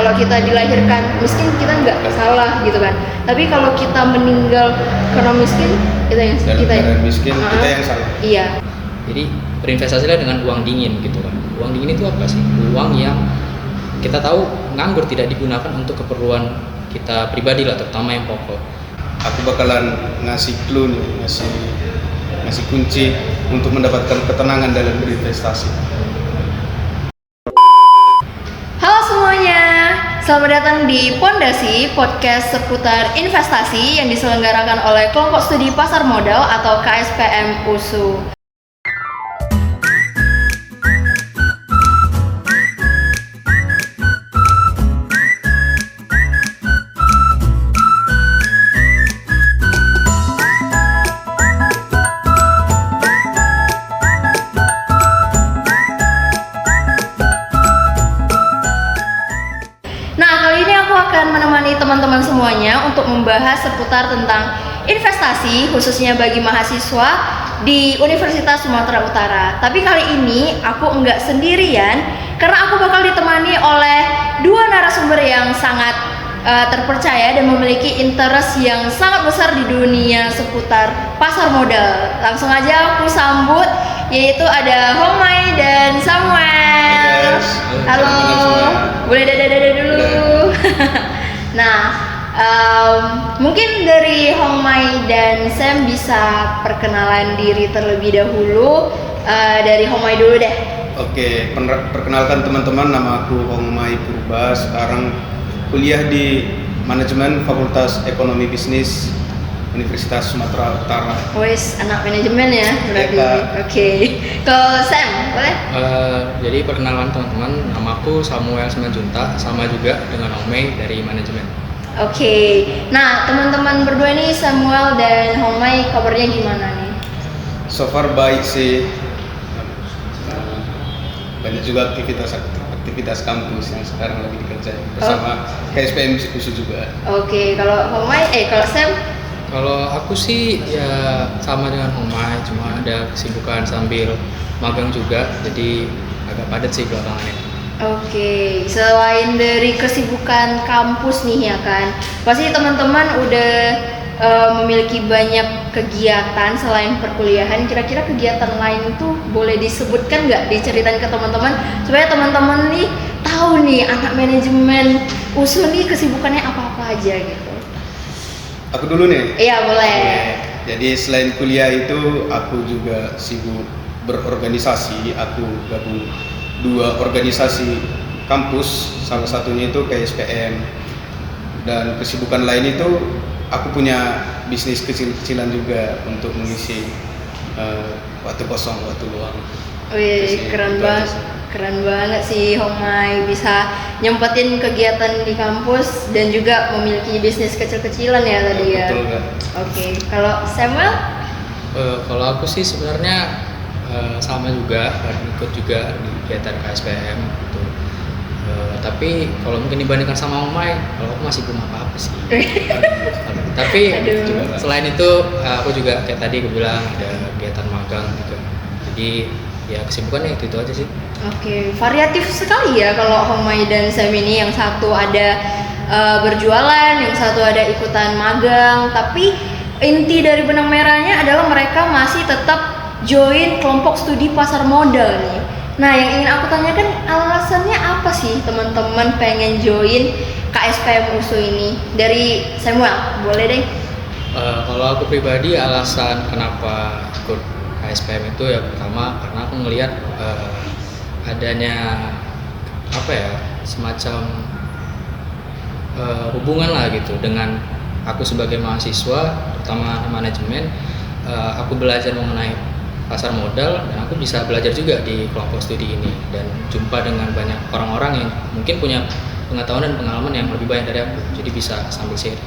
kalau kita dilahirkan miskin kita nggak salah gitu kan. Tapi kalau kita meninggal karena miskin kita yang kita yang salah. Iya. Jadi berinvestasilah dengan uang dingin gitu kan. Uang dingin itu apa sih? Uang yang kita tahu nganggur, tidak digunakan untuk keperluan kita pribadi lah, terutama yang pokok. Aku bakalan ngasih clue nih, ngasih kunci untuk mendapatkan ketenangan dalam berinvestasi. Halo semuanya, selamat datang di Pondasi, podcast seputar investasi yang diselenggarakan oleh Kelompok Studi Pasar Modal atau KSPM USU. Menemani teman-teman semuanya untuk membahas seputar tentang investasi khususnya bagi mahasiswa di Universitas Sumatera Utara. Tapi kali ini aku enggak sendirian karena aku bakal ditemani oleh dua narasumber yang sangat terpercaya dan memiliki interest yang sangat besar di dunia seputar pasar modal. Langsung aja aku sambut, yaitu ada Homai dan Samuel. Halo, boleh dada dulu. Nah, mungkin dari Homai dan Sam bisa perkenalan diri terlebih dahulu. Dari Homai dulu deh. Oke, perkenalkan teman-teman, nama aku Homai Purba. Sekarang kuliah di Manajemen Fakultas Ekonomi Bisnis Universitas Sumatera Utara. Wes, anak manajemen ya berarti. Oke. Kalau Sam, boleh? Jadi perkenalan teman-teman, namaku Samuel Simanjuntak, sama juga dengan Homai dari manajemen. Oke. Nah, teman-teman berdua nih, Samuel dan Homai, kabarnya gimana nih? So far baik sih. Banyak juga aktivitas kampus yang sekarang lagi dikerjain bersama KSPM USU juga. Oke. Kalau Homai, kalau Sam? Kalau aku sih ya sama dengan Homai, cuma ada kesibukan sambil magang juga, jadi agak padat sih belakangan ini. Oke, selain dari kesibukan kampus nih ya kan, pasti teman-teman udah memiliki banyak kegiatan selain perkuliahan. Kira-kira kegiatan lain itu boleh disebutkan nggak, diceritain ke teman-teman supaya teman-teman nih tahu nih anak manajemen USU nih kesibukannya apa-apa aja gitu. Aku dulu nih? Iya, boleh. Jadi selain kuliah itu aku juga sibuk berorganisasi. Aku gabung 2 organisasi kampus, salah satunya itu KSPM. Dan kesibukan lain itu aku punya bisnis kecil-kecilan juga untuk mengisi waktu kosong, waktu luang. Wih, keren banget sih Homai bisa nyempetin kegiatan di kampus dan juga memiliki bisnis kecil-kecilan ya tadi ya. Betul kan? Oke, kalau Samuel? Kalau aku sih sebenarnya sama juga, ikut juga di kegiatan KSPM gitu. Tapi kalau mungkin dibandingkan sama Homai, kalau aku masih belum apa-apa sih. Tapi selain itu aku juga kayak tadi aku bilang ada kegiatan magang juga. Jadi ya kesibukannya itu aja sih. Oke, variatif sekali ya kalau Homai dan Sam ini. Yang satu ada berjualan, yang satu ada ikutan magang. Tapi inti dari benang merahnya adalah mereka masih tetap join kelompok studi pasar modal nih. Nah, yang ingin aku tanyakan, alasannya apa sih teman-teman pengen join KSPM USU ini? Dari Samuel, boleh deh. Kalau aku pribadi alasan kenapa ikut KSPM itu ya pertama karena aku ngelihat adanya semacam hubungan lah gitu dengan aku sebagai mahasiswa, terutama manajemen. Aku belajar mengenai pasar modal dan aku bisa belajar juga di kelompok studi ini dan jumpa dengan banyak orang-orang yang mungkin punya pengetahuan dan pengalaman yang lebih banyak dari aku, jadi bisa sambil share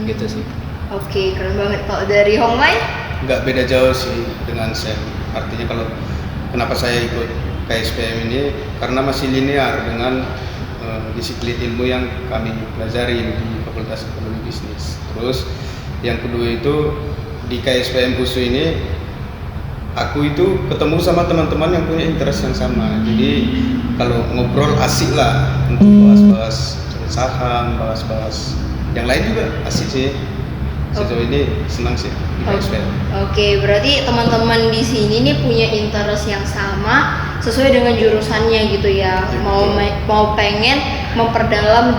gitu sih. Oke, keren banget. Kalau dari Homai? Nggak beda jauh sih dengan Sam. Artinya kalau kenapa saya ikut KSPM ini karena masih linear dengan disiplin ilmu yang kami pelajari di Fakultas Ekonomi Bisnis. Terus yang kedua itu di KSPM USU ini aku itu ketemu sama teman-teman yang punya interest yang sama. Jadi kalau ngobrol asik lah untuk bahas-bahas saham, bahas-bahas yang lain juga asik sih. Sejauh ini senang sih di KSPM. Oke, berarti teman-teman di sini nih punya interest yang sama sesuai dengan jurusannya gitu ya. Mau pengen memperdalam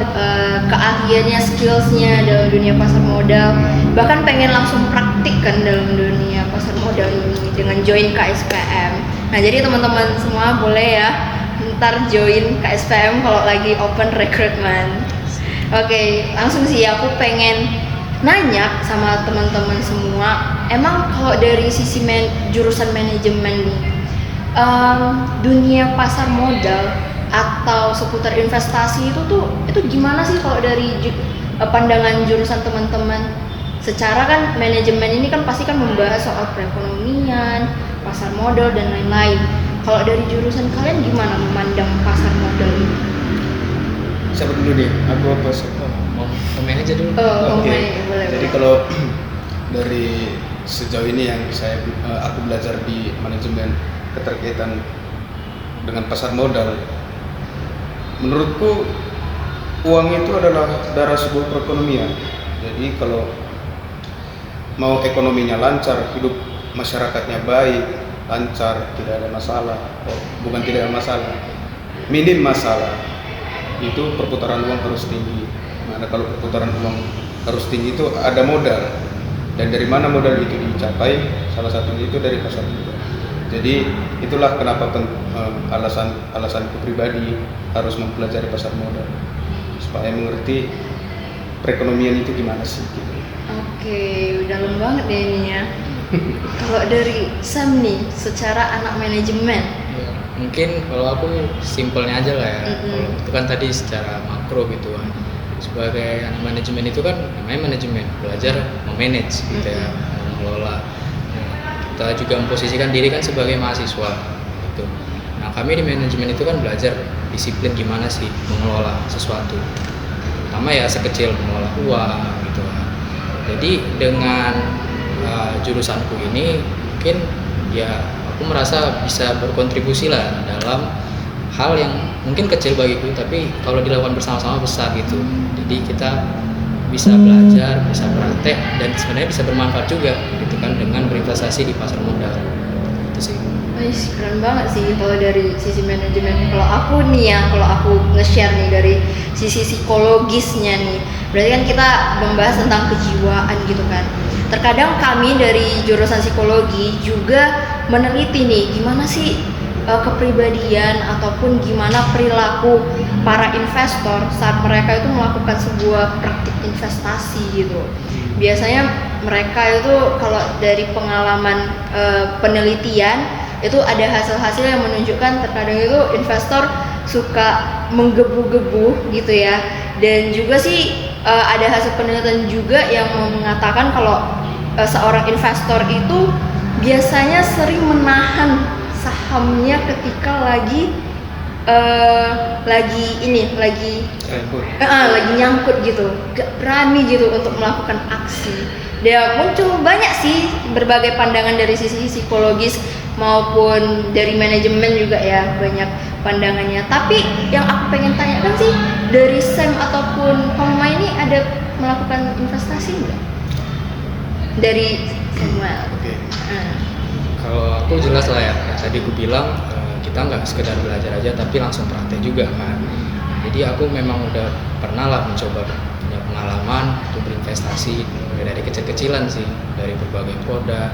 keahliannya, skillsnya dalam dunia pasar modal, bahkan pengen langsung praktik kan dalam dunia pasar modal ini dengan join KSPM. Nah, jadi teman-teman semua boleh ya ntar join KSPM kalau lagi open recruitment. Oke, langsung sih aku pengen nanya sama teman-teman semua, emang kalau dari sisi jurusan manajemen nih, dunia pasar modal atau seputar investasi itu gimana sih kalau dari pandangan jurusan teman-teman? Secara kan manajemen ini kan pasti kan membahas soal perekonomian, pasar modal dan lain-lain. Kalau dari jurusan kalian gimana memandang pasar modal ini? Siapa dulu nih? Aku apa sih? Mau komen aja dulu. Oke. Boleh. Jadi kalau dari sejauh ini yang aku belajar di manajemen keterkaitan dengan pasar modal, menurutku uang itu adalah darah sebuah perekonomian. Jadi kalau mau ekonominya lancar, hidup masyarakatnya baik, lancar, tidak ada masalah, bukan tidak ada masalah, minim masalah, itu perputaran uang harus tinggi. Mana kalau perputaran uang harus tinggi itu ada modal, dan dari mana modal itu dicapai? Salah satunya itu dari pasar modal. Jadi itulah kenapa alasanku pribadi harus mempelajari pasar modal, supaya mengerti perekonomian itu gimana sih gitu. Oke, dalam banget deh ini ya. Kalau dari Sam nih, secara anak manajemen, Ya, mungkin kalau aku simpelnya aja lah ya. Kalau itu kan tadi secara makro gitu kan. Sebagai anak manajemen itu kan namanya manajemen, belajar memanage gitu ya, mengelola. Nah, kita juga memposisikan diri kan sebagai mahasiswa gitu. Nah, kami di manajemen itu kan belajar disiplin gimana sih mengelola sesuatu. Pertama ya sekecil mengelola uang gitu kan. Jadi dengan jurusanku ini mungkin ya aku merasa bisa berkontribusi lah dalam hal yang mungkin kecil bagiku, tapi kalau dilakukan bersama-sama besar gitu. Jadi kita bisa belajar, bisa praktek, dan sebenarnya bisa bermanfaat juga gitu kan dengan berinvestasi di pasar modal. Itu sih. keren banget sih kalau dari sisi manajemen. Kalau aku nih ya, kalau aku nge-share nih dari sisi psikologisnya nih, berarti kan kita membahas tentang kejiwaan gitu kan. Terkadang kami dari jurusan psikologi juga meneliti nih gimana sih kepribadian ataupun gimana perilaku para investor saat mereka itu melakukan sebuah praktik investasi gitu. Biasanya mereka itu kalau dari pengalaman penelitian itu ada hasil-hasil yang menunjukkan terkadang itu investor suka menggebu-gebu gitu ya. Dan juga sih ada hasil penelitian juga yang mengatakan kalau seorang investor itu biasanya sering menahan sahamnya ketika lagi nyangkut gitu, gak berani gitu untuk melakukan aksi. Dia muncul banyak sih berbagai pandangan dari sisi psikologis maupun dari manajemen juga ya, banyak pandangannya. Tapi yang aku pengen tanyakan sih, dari Sam ataupun Pama ini ada melakukan investasi enggak? Dari Samuel. Oke. Kalau aku jelas lah ya, tadi aku bilang kita nggak sekedar belajar aja tapi langsung praktek juga kan. Jadi aku memang udah pernah lah mencoba punya pengalaman untuk berinvestasi dari kecil-kecilan sih, dari berbagai produk,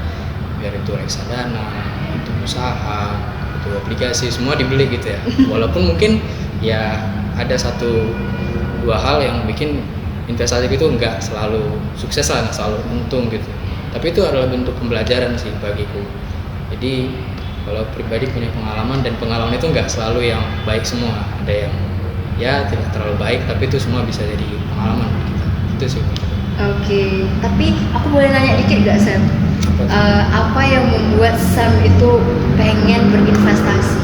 biar itu reksadana, itu usaha, itu aplikasi, semua dibeli gitu ya. Walaupun mungkin ya ada satu dua hal yang bikin investasi itu nggak selalu sukses lah, nggak selalu untung gitu. Tapi itu adalah bentuk pembelajaran sih bagiku. Jadi kalau pribadi punya pengalaman, dan pengalaman itu nggak selalu yang baik semua. Ada yang ya tidak terlalu baik, tapi itu semua bisa jadi pengalaman bagi kita. Itu sih. Oke, tapi aku boleh nanya dikit gak Sam? Apa yang membuat Sam itu pengen berinvestasi?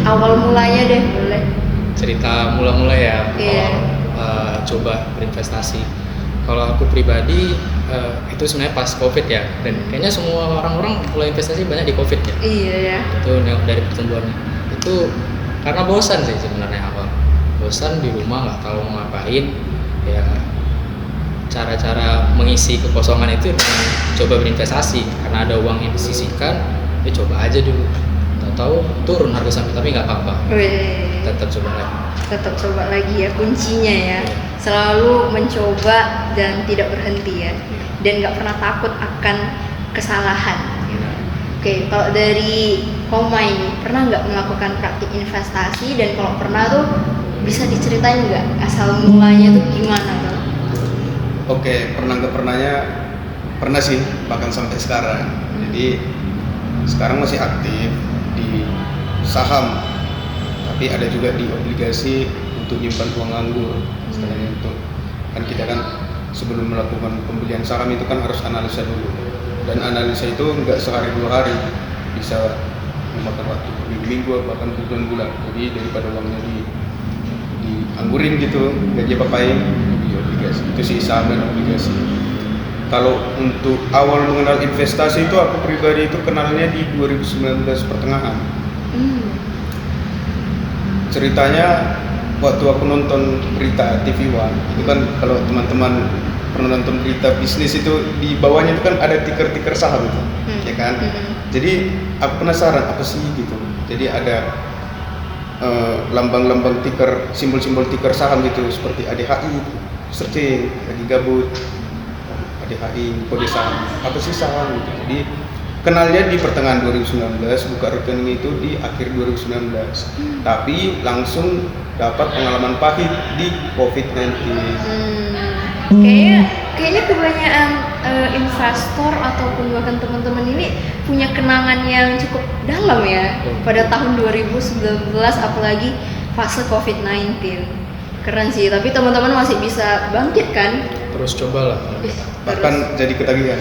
Awal mulanya deh, boleh? Cerita mula-mula ya. Iya. Coba berinvestasi. Kalau aku pribadi itu sebenarnya pas COVID ya, dan kayaknya semua orang-orang mulai investasi banyak di COVID ya. Iya ya. Itu dari pertumbuhannya. Itu karena bosan sih sebenarnya awal. bosan di rumah nggak tahu mau ngapain, ya cara-cara mengisi kekosongan itu dengan coba berinvestasi, karena ada uang yang disisihkan, ya coba aja dulu. Tahu turun harga sampai, tapi nggak apa-apa, Wih, tetap coba lagi. tetap coba lagi ya kuncinya ya. Selalu mencoba dan tidak berhenti ya. Dan nggak pernah takut akan kesalahan. Oke, kalau dari Homa ini pernah nggak melakukan praktik investasi, dan kalau pernah tuh bisa diceritain nggak asal mulanya tuh gimana tuh? Oke, pernah nggak pernahnya pernah sih, bahkan sampai sekarang. Jadi sekarang masih aktif di saham, tapi ada juga di obligasi untuk nyimpan uang nganggur. Istilahnya untuk kan kita kan sebelum melakukan pembelian saham itu kan harus analisa dulu, dan analisa itu nggak sehari 2 hari, bisa memakan waktu minggu-minggu bahkan bulan-bulan. Jadi daripada uangnya dianggurin gitu nggak dia papain di obligasi, itu sih saham dan obligasi. Kalau untuk awal mengenal investasi itu aku pribadi itu kenalnya di 2019 pertengahan. Ceritanya waktu aku nonton berita TV One, itu kan kalau teman-teman pernah nonton berita bisnis itu di bawahnya itu kan ada tiker-tiker saham itu, ya kan? Jadi aku penasaran apa sih gitu. Jadi ada lambang-lambang tiker, simbol-simbol tiker saham gitu seperti ADHI, searching, lagi gabut, ADHI, kode saham, apa sih saham gitu. Jadi kenalnya di pertengahan 2019, buka rekening itu di akhir 2019. Tapi langsung dapat pengalaman pahit di COVID-19. Kayaknya kebanyakan investor ataupun bahkan teman-teman ini punya kenangan yang cukup dalam ya pada tahun 2019, apalagi fase COVID-19. Keren sih, tapi teman-teman masih bisa bangkit kan? Terus cobalah. Bahkan jadi ketagihan.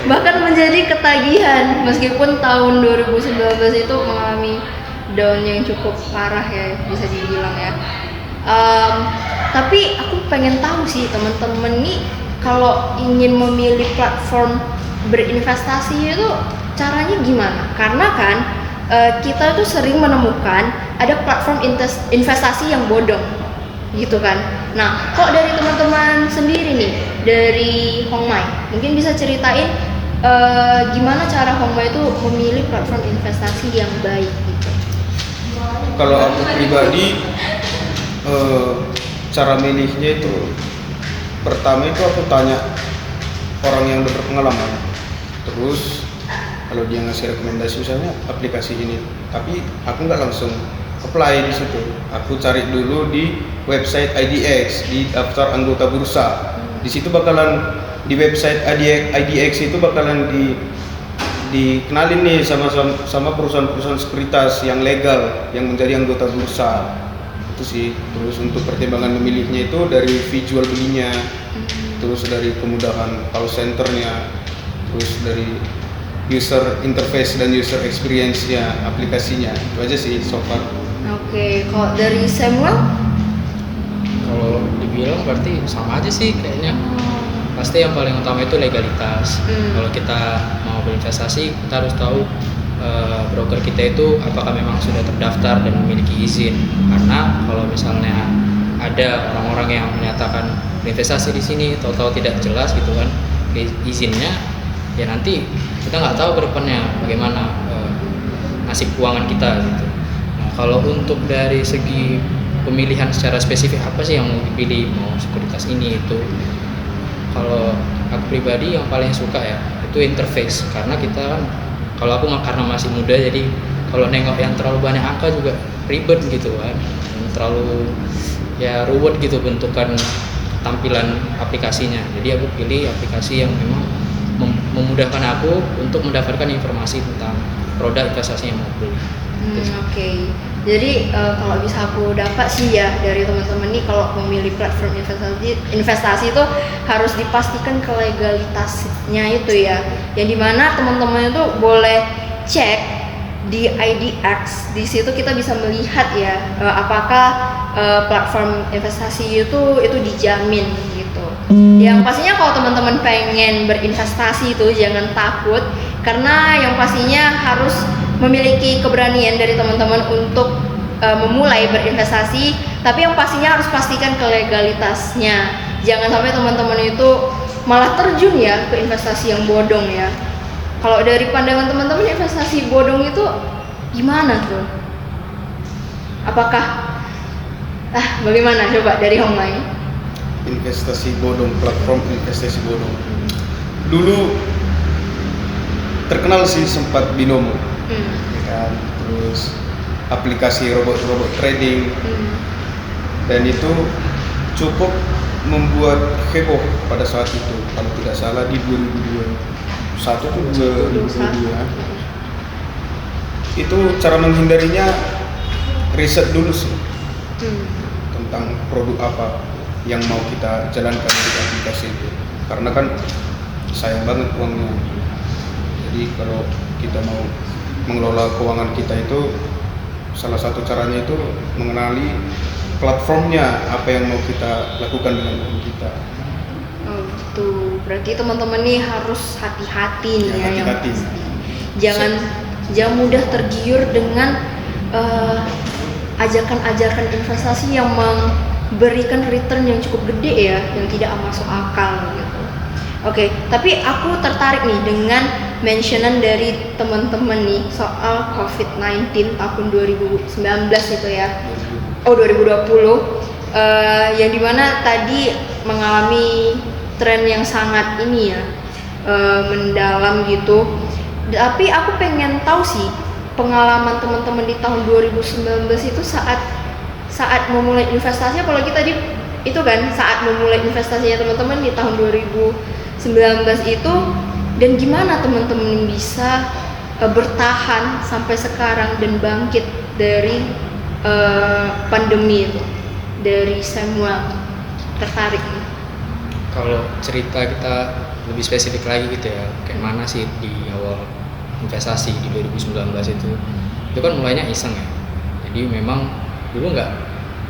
Bahkan menjadi ketagihan meskipun tahun 2019 itu mengalami down yang cukup parah ya, bisa dibilang ya. Tapi aku pengen tahu sih teman-teman nih, kalau ingin memilih platform berinvestasi itu caranya gimana? Karena kan kita tuh sering menemukan ada platform investasi yang bodong gitu kan. Nah, kok dari teman-teman sendiri nih, dari Hongmai, mungkin bisa ceritain gimana cara Hongmai itu memilih platform investasi yang baik gitu. Kalau aku pribadi cara milihnya itu pertama itu aku tanya orang yang udah berpengalaman, terus kalau dia ngasih rekomendasi misalnya aplikasi ini, tapi aku nggak langsung apply di situ. Aku cari dulu di website IDX, di daftar anggota bursa. Di situ bakalan di website IDX itu bakalan dikenalin nih sama perusahaan-perusahaan sekuritas yang legal yang menjadi anggota bursa. Itu sih. Terus untuk pertimbangan memilihnya itu dari visual belinya, terus dari kemudahan call centernya, terus dari user interface dan user experience-nya, aplikasinya. Itu aja sih so far. Oke, kalau dari Samuel? Kalau dibilang berarti sama aja sih kayaknya. Pasti yang paling utama itu legalitas. Kalau kita mau berinvestasi, kita harus tahu broker kita itu apakah memang sudah terdaftar dan memiliki izin. Karena kalau misalnya ada orang-orang yang menyatakan berinvestasi di sini, tahu-tahu tidak jelas gitu kan izinnya, ya nanti kita nggak tahu ke depannya bagaimana nasib keuangan kita gitu. Nah, kalau untuk dari segi pemilihan secara spesifik apa sih yang mau dipilih, mau sekuritas ini itu, kalau aku pribadi yang paling suka ya itu interface, karena kita kan, kalau aku karena masih muda jadi kalau nengok yang terlalu banyak angka juga ribet gitu kan, terlalu ya ruwet gitu bentukan tampilan aplikasinya. Jadi aku pilih aplikasi yang memang memudahkan aku untuk mendapatkan informasi tentang produk investasi yang mau beli. Oke. Jadi kalau bisa aku dapat sih ya dari teman-teman nih, kalau memilih platform investasi itu harus dipastikan kelegalitasnya itu ya. Yang dimana teman-teman itu boleh cek di IDX. Di situ kita bisa melihat ya apakah platform investasi itu dijamin gitu. Yang pastinya kalau teman-teman pengen berinvestasi itu jangan takut, karena yang pastinya harus memiliki keberanian dari teman-teman untuk memulai berinvestasi, tapi yang pastinya harus pastikan kelegalitasnya. Jangan sampai teman-teman itu malah terjun ya ke investasi yang bodong ya. Kalau dari pandangan teman-teman, investasi bodong itu gimana tuh? Apakah bagaimana coba dari Homai? Investasi bodong, platform investasi bodong. Dulu terkenal sih sempat Binomo, ya kan? Terus aplikasi robot trading, dan itu cukup membuat heboh pada saat itu. Kalau tidak salah di 2021 tuh 2022. Itu cara menghindarinya, riset dulu sih tentang produk apa yang mau kita jalankan di aplikasi itu, karena kan sayang banget uangnya. Jadi kalau kita mau mengelola keuangan kita itu, salah satu caranya itu mengenali platformnya, apa yang mau kita lakukan dengan uang kita. Oh tuh, berarti teman-teman nih harus hati-hati nih ya, yang hati-hati. pasti. Jangan mudah tergiur dengan ajakan-ajakan investasi yang memberikan return yang cukup gede ya, yang tidak masuk akal gitu. Oke, tapi aku tertarik nih dengan mentionan dari teman-teman nih soal COVID-19 tahun 2019 itu ya. 2020 yang dimana tadi mengalami tren yang sangat ini ya, mendalam gitu. Tapi aku pengen tahu sih pengalaman teman-teman di tahun 2019 itu saat memulai investasi, apalagi tadi itu kan saat memulai investasinya teman-teman di tahun 2019 itu, dan gimana teman-teman bisa bertahan sampai sekarang dan bangkit dari pandemi itu. Dari semua tertarik nih. Kalau cerita kita lebih spesifik lagi gitu ya, kayak mana sih di awal investasi di 2019 itu kan mulainya iseng ya. Jadi memang dulu nggak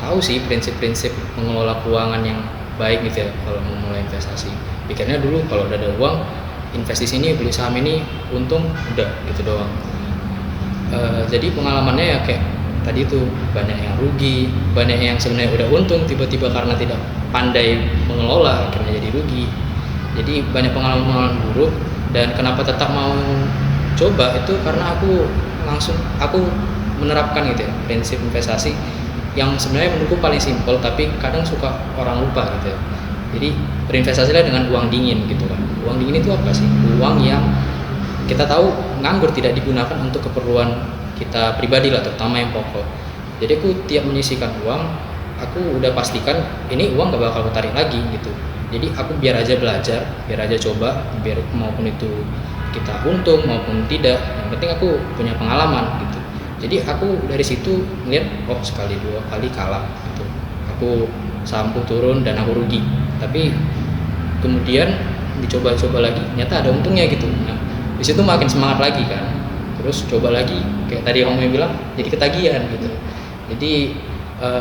tahu sih prinsip-prinsip mengelola keuangan yang baik gitu ya kalau mau mulai investasi. Pikirnya dulu kalau udah ada uang, invest di sini, beli saham ini, untung udah gitu doang. Jadi pengalamannya ya kayak tadi itu, banyak yang rugi, banyak yang sebenarnya udah untung tiba-tiba karena tidak pandai mengelola akhirnya jadi rugi. Jadi banyak pengalaman buruk, dan kenapa tetap mau coba itu karena aku menerapkan gitu ya prinsip investasi yang sebenarnya menurutku paling simpel tapi kadang suka orang lupa gitu ya. Jadi berinvestasilah dengan uang dingin gitu kan. Uang dingin itu apa sih? Uang yang kita tahu nganggur, tidak digunakan untuk keperluan kita pribadi lah, terutama yang pokok. Jadi aku tiap menyisihkan uang, aku udah pastikan ini uang gak bakal aku tarik lagi gitu. Jadi aku biar aja belajar, biar aja coba, biar maupun itu kita untung maupun tidak, yang penting aku punya pengalaman gitu. Jadi aku dari situ ngeliat, oh sekali dua kali kalah gitu, aku sampu turun dan aku rugi. Tapi kemudian dicoba-coba lagi, ternyata ada untungnya gitu. Nah, di situ makin semangat lagi kan. Terus coba lagi, kayak tadi Om bilang, jadi ketagihan gitu. Jadi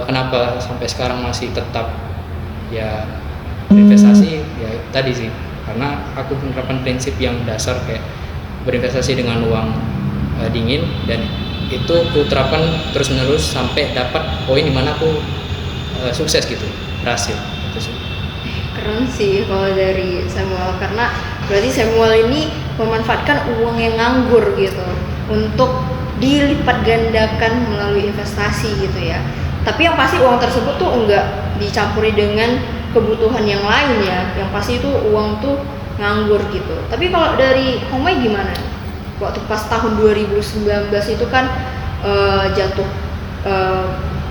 kenapa sampai sekarang masih tetap ya berinvestasi ya tadi sih, karena aku menerapkan prinsip yang dasar kayak berinvestasi dengan uang dingin, dan itu aku terapkan terus menerus sampai dapat poin dimana aku sukses gitu, berhasil gitu sih. Keren sih kalau dari Samuel, karena berarti Samuel ini memanfaatkan uang yang nganggur gitu untuk dilipat gandakan melalui investasi gitu ya. Tapi yang pasti uang tersebut tuh enggak dicampuri dengan kebutuhan yang lain ya. Yang pasti itu uang tuh nganggur gitu. Tapi kalau dari Homai gimana? Waktu pas tahun 2019 itu kan jatuh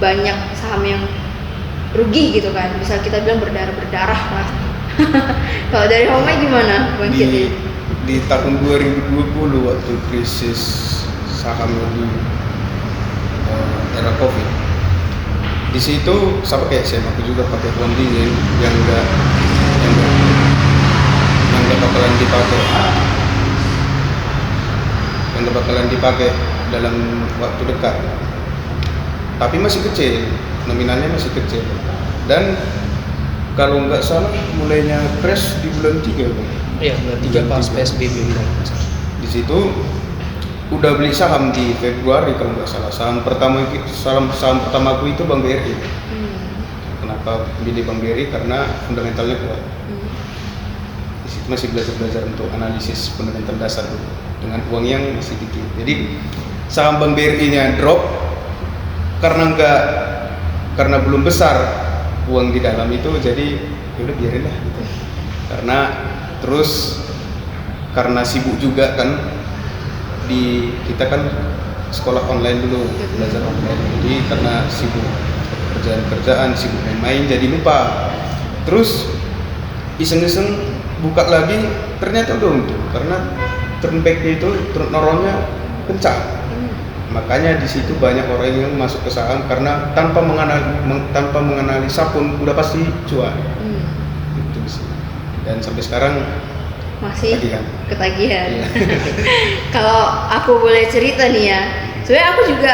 banyak saham yang rugi gitu kan, bisa kita bilang berdarah-berdarah lah. Kalau dari Homai gimana bangkitnya? Di tahun 2020 waktu krisis saham di era COVID, di situ sama kayak saya, aku juga pakai uang dingin yang enggak bakalan dipakai dalam waktu dekat, tapi masih kecil, nominalnya masih kecil. Dan kalau nggak salah mulainya crash di bulan 3 Bang. Iya, bulan 3 pas PSBB. Di situ udah beli saham di Februari kalau nggak salah. Saham pertama aku itu Bank BRI. Kenapa pilih Bank BRI? Karena fundamentalnya kuat. Di situ masih belajar untuk analisis fundamental dasar dulu dengan uang yang masih dikit. Jadi saham Bank BRI-nya drop karena belum besar uang di dalam itu, jadi ya udah biarin lah gitu. Karena sibuk juga kan, kita kan sekolah online dulu, belajar online, jadi karena sibuk kerjaan, sibuk main-main, jadi lupa. Terus iseng-iseng buka lagi, ternyata udah untung karena turn back-nya itu turnover-nya kencang. Makanya di situ banyak orang yang masuk ke saham karena tanpa menganalisa pun udah pasti cuan. Itu sih. Dan sampai sekarang masih ketagihan. Iya. Kalau aku boleh cerita nih ya, sebenarnya aku juga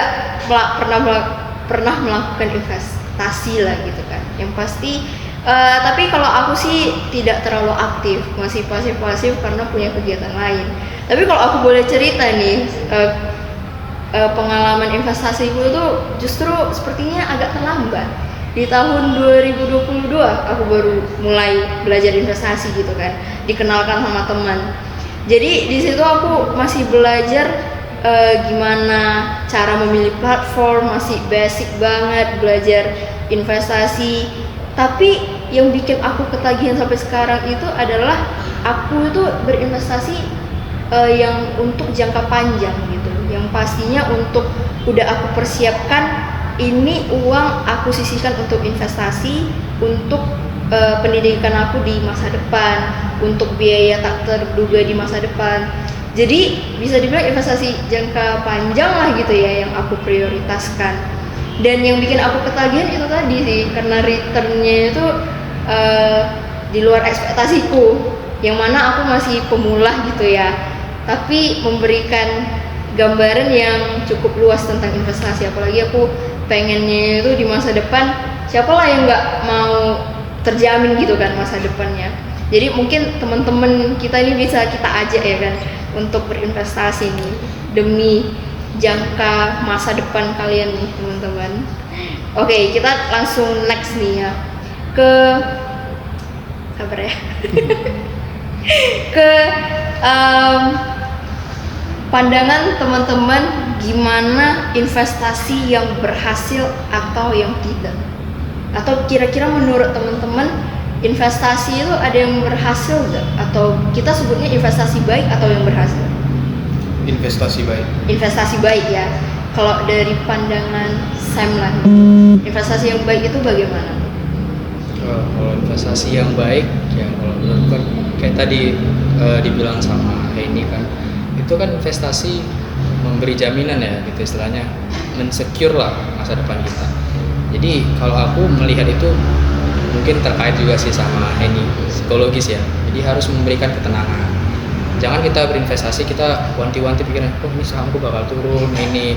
pernah melakukan investasi lah gitu kan. Yang pasti, tapi kalau aku sih tidak terlalu aktif, masih pasif karena punya kegiatan lain. Tapi kalau aku boleh cerita nih, pengalaman investasiku itu justru sepertinya agak terlambat. Di tahun 2022 aku baru mulai belajar investasi gitu kan, dikenalkan sama teman. Jadi di situ aku masih belajar gimana cara memilih platform, masih basic banget belajar investasi. Tapi yang bikin aku ketagihan sampai sekarang itu adalah aku itu berinvestasi yang untuk jangka panjang gitu, yang pastinya udah aku persiapkan, ini uang aku sisihkan untuk investasi, untuk pendidikan aku di masa depan, untuk biaya tak terduga di masa depan. Jadi bisa dibilang investasi jangka panjang lah gitu ya yang aku prioritaskan. Dan yang bikin aku ketagihan itu tadi sih, karena returnnya itu di luar ekspektasiku, yang mana aku masih pemula gitu ya, tapi memberikan gambaran yang cukup luas tentang investasi. Apalagi aku pengennya itu di masa depan, siapalah yang nggak mau terjamin gitu kan masa depannya. Jadi mungkin teman-teman kita ini bisa kita ajak ya kan untuk berinvestasi nih demi jangka masa depan kalian nih teman-teman. Oke, kita langsung next nih ya ke apa ya? ke pandangan teman-teman, gimana investasi yang berhasil atau yang tidak? Atau kira-kira menurut teman-teman investasi itu ada yang berhasil nggak? Atau kita sebutnya investasi baik atau yang berhasil? Investasi baik. Investasi baik ya. Kalau dari pandangan Sam lah, investasi yang baik itu bagaimana? Kalau investasi yang baik ya, kalau menurutku kayak tadi dibilang sama ini kan, itu kan investasi memberi jaminan ya gitu istilahnya, mensecure lah masa depan kita. Jadi kalau aku melihat itu mungkin terkait juga sih sama ini psikologis ya, jadi harus memberikan ketenangan. Jangan kita berinvestasi kita wanti-wanti pikiran, oh ini sahamku bakal turun, ini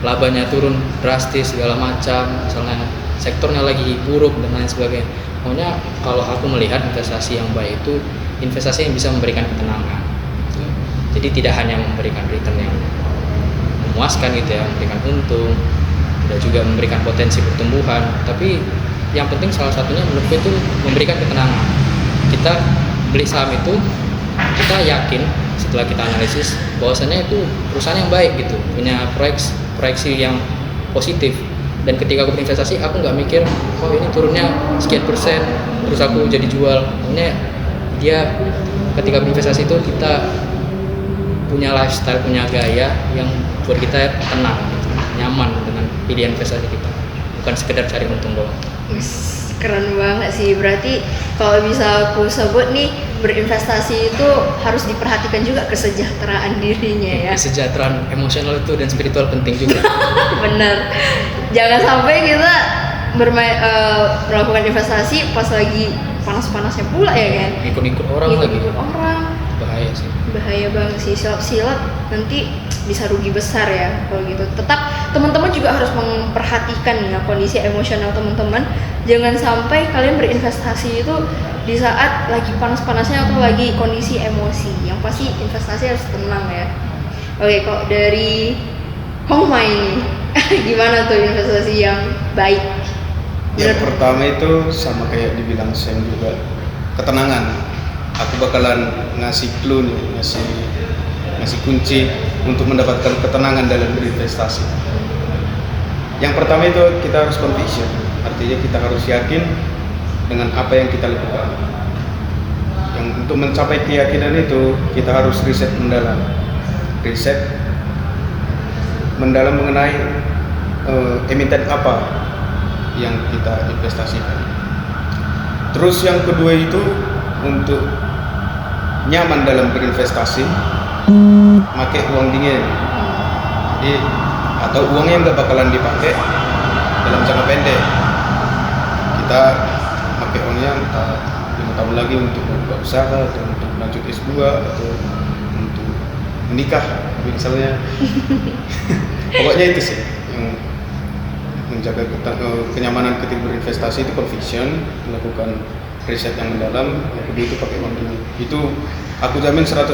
labanya turun drastis segala macam, misalnya sektornya lagi buruk dan lain sebagainya. Pokoknya kalau aku melihat investasi yang baik itu investasi yang bisa memberikan ketenangan. Jadi tidak hanya memberikan return yang memuaskan gitu ya, memberikan untung, tidak juga memberikan potensi pertumbuhan, tapi yang penting salah satunya menurutku itu memberikan ketenangan. Kita beli saham itu kita yakin setelah kita analisis bahwasannya itu perusahaan yang baik gitu, punya proyeksi yang positif. Dan ketika aku berinvestasi aku nggak mikir oh ini turunnya sekian persen terus aku jadi jual. Pokoknya dia ketika berinvestasi itu kita punya lifestyle, punya gaya yang buat kita tenang, nyaman dengan pilihan investasi kita, bukan sekedar cari untung doang. Keren banget sih, berarti kalau bisa aku sebut nih, berinvestasi itu harus diperhatikan juga kesejahteraan dirinya ya. Kesejahteraan emosional itu dan spiritual penting juga. Bener, jangan sampai kita melakukan investasi pas lagi panas-panasnya pula ya kan, ikut-ikut orang lagi, orang bahaya sih. Bahaya banget sih, silap-silap nanti bisa rugi besar ya kalau gitu. Tetap teman-teman juga harus memperhatikan ya kondisi emosional teman-teman. Jangan sampai kalian berinvestasi itu di saat lagi panas-panasnya atau lagi kondisi emosi. Yang pasti investasi harus tenang ya. Oke, kok dari Hongmai ini gimana tuh investasi yang baik? Yang Menurut- pertama itu sama kayak dibilang Sam juga, ketenangan. Aku bakalan ngasih clue nih, ngasih kunci untuk mendapatkan ketenangan dalam berinvestasi. Yang pertama itu kita harus conviction, artinya kita harus yakin dengan apa yang kita lakukan. Yang untuk mencapai keyakinan itu kita harus riset mendalam mengenai emiten apa yang kita investasikan. Terus yang kedua itu untuk nyaman dalam berinvestasi, pakai uang dingin. Jadi atau uang yang nggak bakalan dipakai dalam jangka pendek. Kita pakai uangnya entah 5 tahun lagi untuk membuka usaha atau untuk lanjut S2 atau untuk menikah misalnya. Pokoknya itu sih yang menjaga kenyamanan ketika berinvestasi itu conviction, melakukan riset yang mendalam. Yang kedua itu pakai uang dingin. Itu aku jamin 100%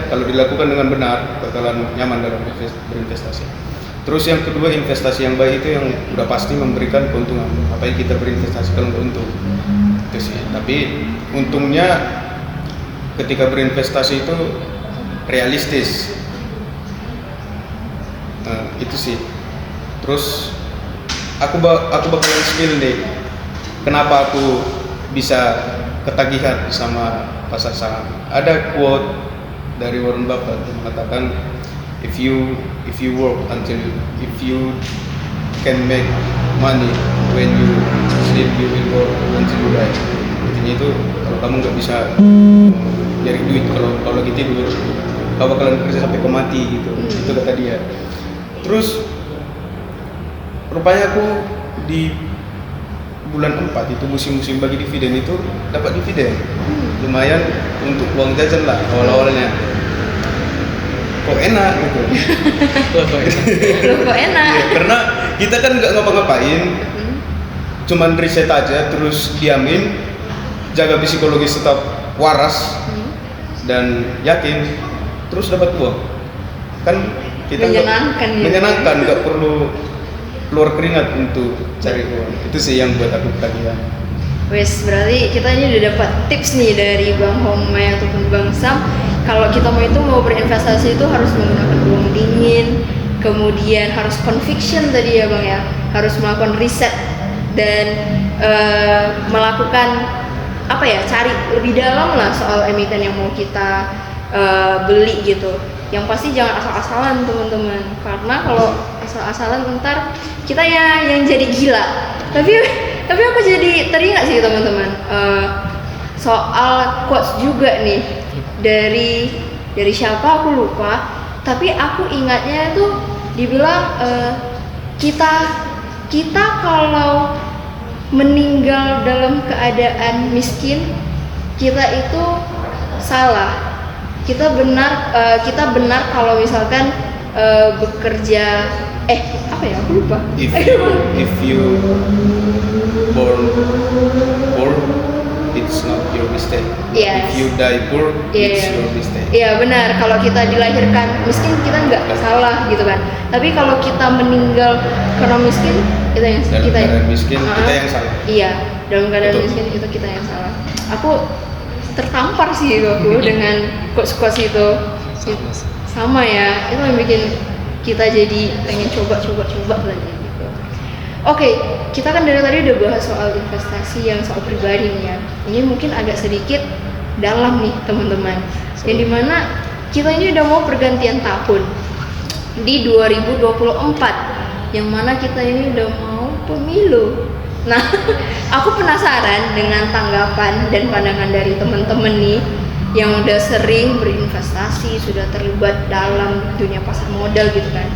kalau dilakukan dengan benar bakalan nyaman dalam berinvestasi. Terus yang kedua, investasi yang baik itu yang udah pasti memberikan keuntungan. Apa yang kita berinvestasi kalau nggak untung itu sih. Tapi untungnya ketika berinvestasi itu realistis. Nah, itu sih. Terus aku bakalan spill nih kenapa aku bisa ketagihan sama pasar saham. Ada quote dari Warren Buffett yang mengatakan if you can make money when you sleep, you will work until you die. Intinya itu kalau kamu nggak bisa nyari duit kalau lagi tidur, kau bakalan kerja sampai kau mati gitu. Itu kata dia. Terus rupanya aku di bulan 4 itu musim-musim bagi dividen itu dapat dividen lumayan untuk uang jajan lah awal-awalnya. Kok enak gitu. Loh, kok enak? Iya, karena kita kan nggak ngapa-ngapain, cuman riset aja terus diamin, jaga psikologis tetap waras dan yakin, terus dapat uang. Kan kita Menyenangkan gitu. menyenangkan, nggak perlu keluar keringat untuk cari uang. Itu sih yang buat aku ketagihan. Wes, berarti kita ini udah dapat tips nih dari Bang Hongmai ataupun Bang Sam. Kalau kita mau berinvestasi itu harus menggunakan uang dingin, kemudian harus conviction tadi ya Bang ya, harus melakukan riset dan melakukan apa ya, cari lebih dalam lah soal emiten yang mau kita beli gitu. Yang pasti jangan asal-asalan teman-teman, karena kalau asal-asalan ntar kita ya yang jadi gila. Tapi aku jadi teringat sih teman-teman soal quotes juga nih dari siapa aku lupa, tapi aku ingatnya itu dibilang kita kalau meninggal dalam keadaan miskin kita itu salah. Kita benar kalau misalkan bekerja apa ya, aku lupa. If you born poor, it's not your mistake. Yes. If you die poor, it's Iya. your mistake. Iya benar, kalau kita dilahirkan miskin kita nggak salah gitu kan. Tapi kalau kita meninggal karena miskin, Dalam keadaan miskin, kita yang salah. Iya, dalam keadaan Betul. miskin itu kita yang salah. Aku tertampar sih aku dengan quotes itu. Sama ya, itu yang bikin kita jadi pengen coba lagi gitu. Oke, kita kan dari tadi udah bahas soal investasi yang soal pribadi nih ya. Ini mungkin agak sedikit dalam nih teman-teman. Yang dimana kita ini udah mau pergantian tahun di 2024, yang mana kita ini udah mau pemilu. Nah, aku penasaran dengan tanggapan dan pandangan dari teman-teman nih yang udah sering berinvestasi, sudah terlibat dalam dunia pasar modal gitu kan.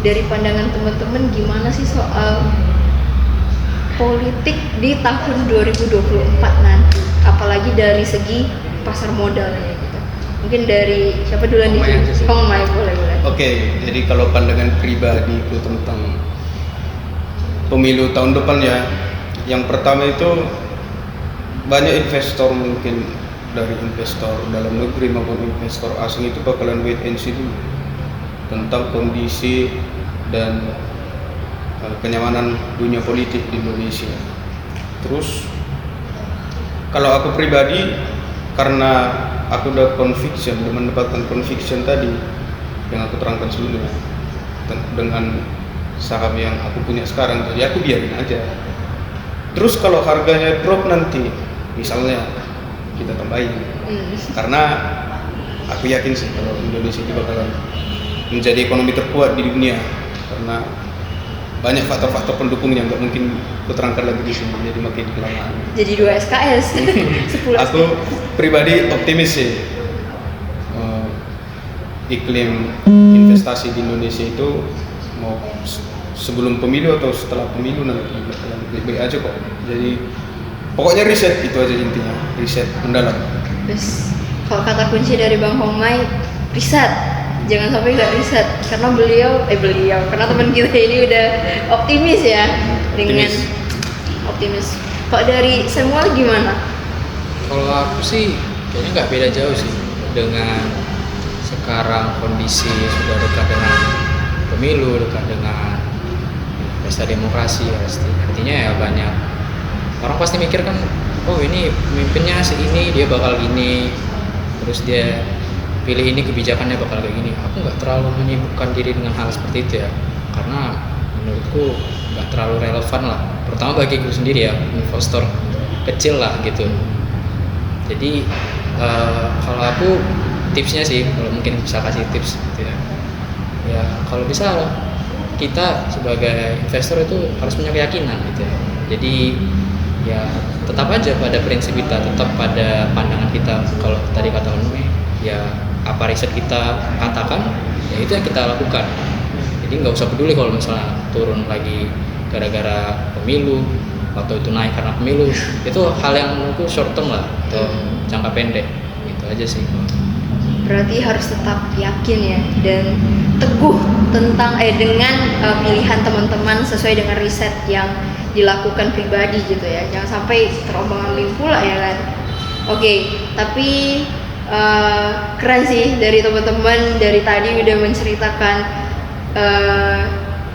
Dari pandangan teman-teman gimana sih soal politik di tahun 2024 nanti? Apalagi dari segi pasar modalnya gitu. Mungkin dari siapa duluan nih? Hongmai aja sih. Hongmai, boleh. Oke, jadi kalau pandangan pribadiku tentang pemilu tahun depan ya, yang pertama itu banyak investor, mungkin dari investor dalam negeri maupun investor asing itu bakalan wait and see dulu. tentang kondisi dan kenyamanan dunia politik di Indonesia. Terus kalau aku pribadi, karena aku udah mendapatkan conviction tadi yang aku terangkan sebelumnya dengan saham yang aku punya sekarang, jadi aku biarin aja. Terus kalau harganya drop nanti, misalnya kita tambahin, karena aku yakin sih kalau Indonesia itu bakalan menjadi ekonomi terkuat di dunia, karena banyak faktor-faktor pendukung yang nggak mungkin kuterangkan lagi di sini, jadi makin kelamaan. Jadi 2 SKS, 10 Aku pribadi optimis sih, iklim investasi di Indonesia itu mau sebelum pemilu atau setelah pemilu nanti bakalan baik-baik aja kok. Jadi pokoknya riset itu aja intinya, riset mendalam. Terus kalau kata kunci dari Bang Homai, riset. Jangan sampai nggak riset, karena beliau karena teman kita ini udah optimis ya, dengan optimis. Kok dari semua gimana? Kalau aku sih kayaknya nggak beda jauh sih dengan sekarang kondisi sudah dekat dengan pemilu, dekat dengan pesta demokrasi pasti. Artinya ya banyak orang pasti mikir kan, oh ini pemimpinnya segini, dia bakal gini, terus dia pilih ini kebijakannya bakal kayak gini. Aku nggak terlalu menyibukkan diri dengan hal seperti itu ya, karena menurutku nggak terlalu relevan lah. Pertama bagi gue sendiri ya, investor kecil lah gitu. Jadi kalau aku tipsnya sih, kalau mungkin bisa kasih tips gitu ya. Ya kalau bisa kita sebagai investor itu harus punya keyakinan gitu ya. Jadi ya tetap aja pada prinsip kita, tetap pada pandangan kita. Kalau tadi kata Onme, ya apa riset kita katakan, ya itu yang kita lakukan. Jadi nggak usah peduli kalau misalnya turun lagi gara-gara pemilu atau itu naik karena pemilu. Itu hal yang menurutku short term lah atau jangka pendek. Gitu aja sih. Berarti harus tetap yakin ya dan teguh tentang dengan pilihan teman-teman sesuai dengan riset yang dilakukan pribadi gitu ya. Jangan sampai terombang-ambing pula ya kan. Oke, tapi keren sih dari teman-teman dari tadi udah menceritakan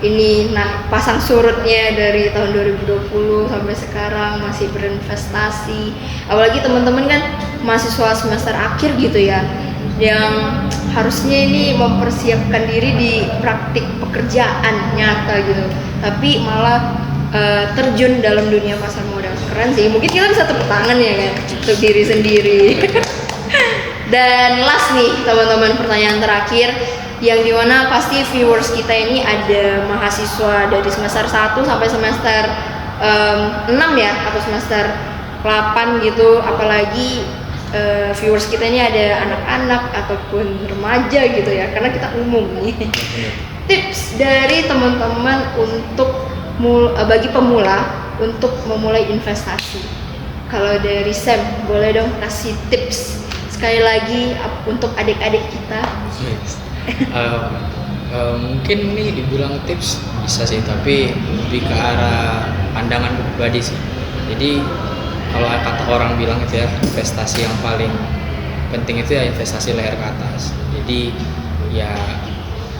ini pasang surutnya dari tahun 2020 sampai sekarang masih berinvestasi. Apalagi teman-teman kan mahasiswa semester akhir gitu ya, yang harusnya ini mempersiapkan diri di praktik pekerjaan nyata gitu, tapi malah terjun dalam dunia pasar modal. Keren sih, mungkin kita bisa tepuk tangan ya kan untuk diri sendiri. Dan last nih teman-teman, pertanyaan terakhir yang dimana pasti viewers kita ini ada mahasiswa dari semester 1 sampai semester 6 ya, atau semester 8 gitu, apalagi viewers kita ini ada anak-anak ataupun remaja gitu ya, karena kita umum nih. Tips dari teman-teman untuk bagi pemula untuk memulai investasi. Kalau dari Sam, boleh dong kasih tips sekali lagi untuk adik-adik kita. Mungkin ini dibilang tips bisa sih, tapi lebih ke arah pandangan pribadi sih. Jadi kalau kata orang bilang itu ya, investasi yang paling penting itu ya investasi leher ke atas. Jadi ya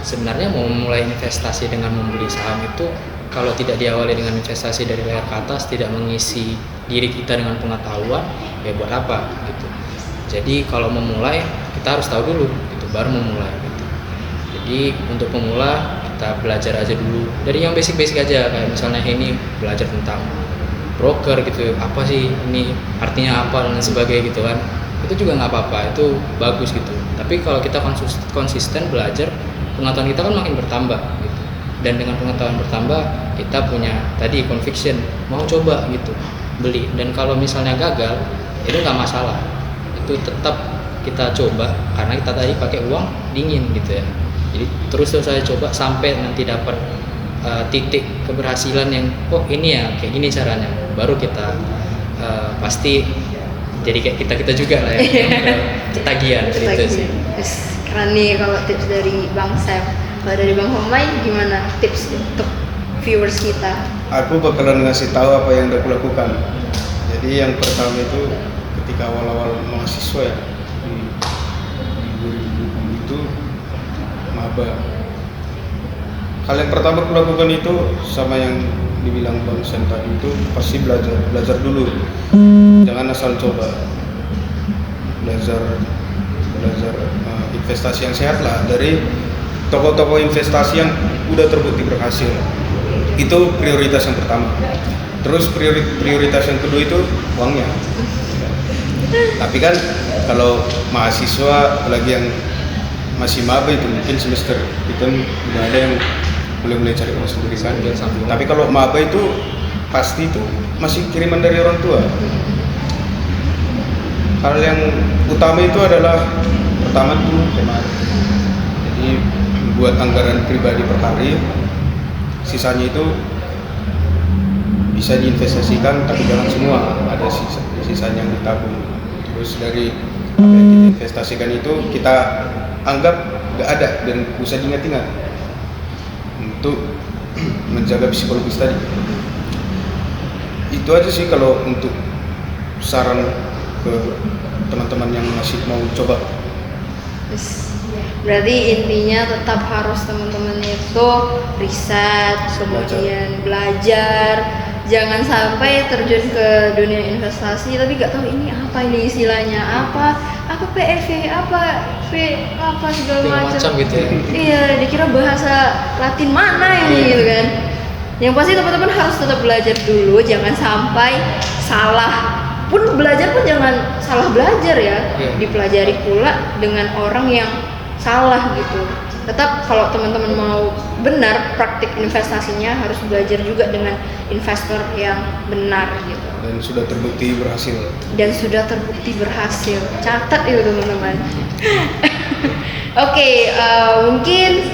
sebenarnya mau memulai investasi dengan membeli saham itu, kalau tidak diawali dengan investasi dari leher ke atas, tidak mengisi diri kita dengan pengetahuan, ya buat apa gitu. Jadi kalau memulai kita harus tahu dulu gitu, baru memulai gitu. Jadi untuk pemula kita belajar aja dulu dari yang basic-basic aja, kayak misalnya ini belajar tentang broker gitu, apa sih ini artinya apa dan sebagainya gitu kan. Itu juga nggak apa-apa, itu bagus gitu. Tapi kalau kita konsisten belajar, pengetahuan kita kan makin bertambah gitu. Dan dengan pengetahuan bertambah, kita punya tadi conviction, mau coba gitu, beli. Dan kalau misalnya gagal, itu nggak masalah, itu tetap kita coba karena kita tadi pakai uang dingin gitu ya. Jadi terus saya coba sampai nanti dapat titik keberhasilan yang ini ya kayak gini caranya, baru kita pasti jadi kayak kita juga lah ya. Ketagihan gitu sih. Keren nih kalau tips dari Bang Sam. Kalau dari Bang Homai gimana tips untuk viewers kita? Aku bakalan ngasih tahu apa yang udah aku lakukan. Jadi yang pertama itu ketika awal-awal mahasiswa ya di 2020 itu maba Hal yang pertama aku lakukan itu sama yang dibilang Bang Sen tadi itu pasti belajar dulu. Jangan asal coba. Belajar investasi yang sehat lah dari toko-toko investasi yang udah terbukti berhasil. Itu prioritas yang pertama. Terus prioritas yang kedua itu uangnya. Tapi kan kalau mahasiswa apalagi yang masih maba itu mungkin semester itu udah ada yang mulai cari uang sendiri kan. Tapi kalau maba itu pasti itu masih kiriman dari orang tua. Hal yang utama itu adalah pertama tuh hemat. Jadi buat anggaran pribadi per hari, sisanya itu bisa diinvestasikan tapi jangan semua, ada sisanya yang ditabung. Terus dari apa yang kita investasikan itu kita anggap nggak ada dan bisa diingat-ingat untuk menjaga psikologis tadi. Itu aja sih kalau untuk saran ke teman-teman yang masih mau coba. Berarti intinya tetap harus teman-teman itu riset, kemudian belajar. Jangan sampai terjun ke dunia investasi tapi nggak tahu ini apa, ini istilahnya apa PEV, apa segala macam gitu ya. Iya, dikira bahasa Latin mana ini gitu kan. Yang pasti teman-teman harus tetap belajar dulu, jangan sampai salah. Belajar pun jangan salah belajar ya. Dipelajari pula dengan orang yang salah gitu. Tetap kalau teman-teman mau benar praktik investasinya harus belajar juga dengan investor yang benar gitu. Dan sudah terbukti berhasil. Catat itu teman-teman. Oke, mungkin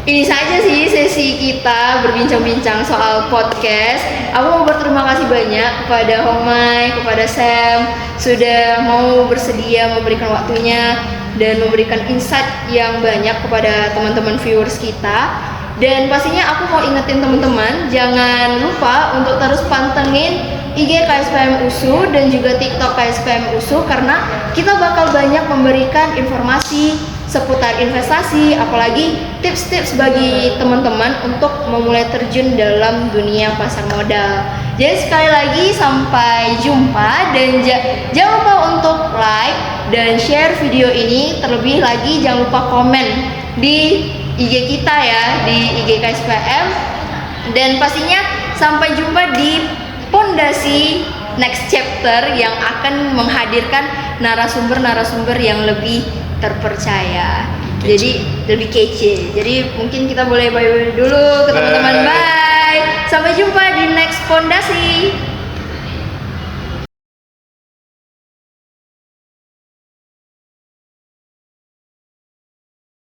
ini saja sih sesi kita berbincang-bincang soal podcast. Aku mau berterima kasih banyak kepada Homai, kepada Sam sudah mau bersedia memberikan waktunya dan memberikan insight yang banyak kepada teman-teman viewers kita. Dan pastinya aku mau ingetin teman-teman, jangan lupa untuk terus pantengin IG KSPM USU dan juga TikTok KSPM USU karena kita bakal banyak memberikan informasi seputar investasi, apalagi tips-tips bagi teman-teman untuk memulai terjun dalam dunia pasar modal. Jadi sekali lagi sampai jumpa dan jangan lupa untuk like dan share video ini, terlebih lagi jangan lupa komen di IG kita ya, di IG KSPM, dan pastinya sampai jumpa di Pondasi next chapter yang akan menghadirkan narasumber-narasumber yang lebih terpercaya. Jadi lebih kece. Jadi mungkin kita boleh bye-bye dulu ke teman-teman. Bye. Sampai jumpa di next Pondasi.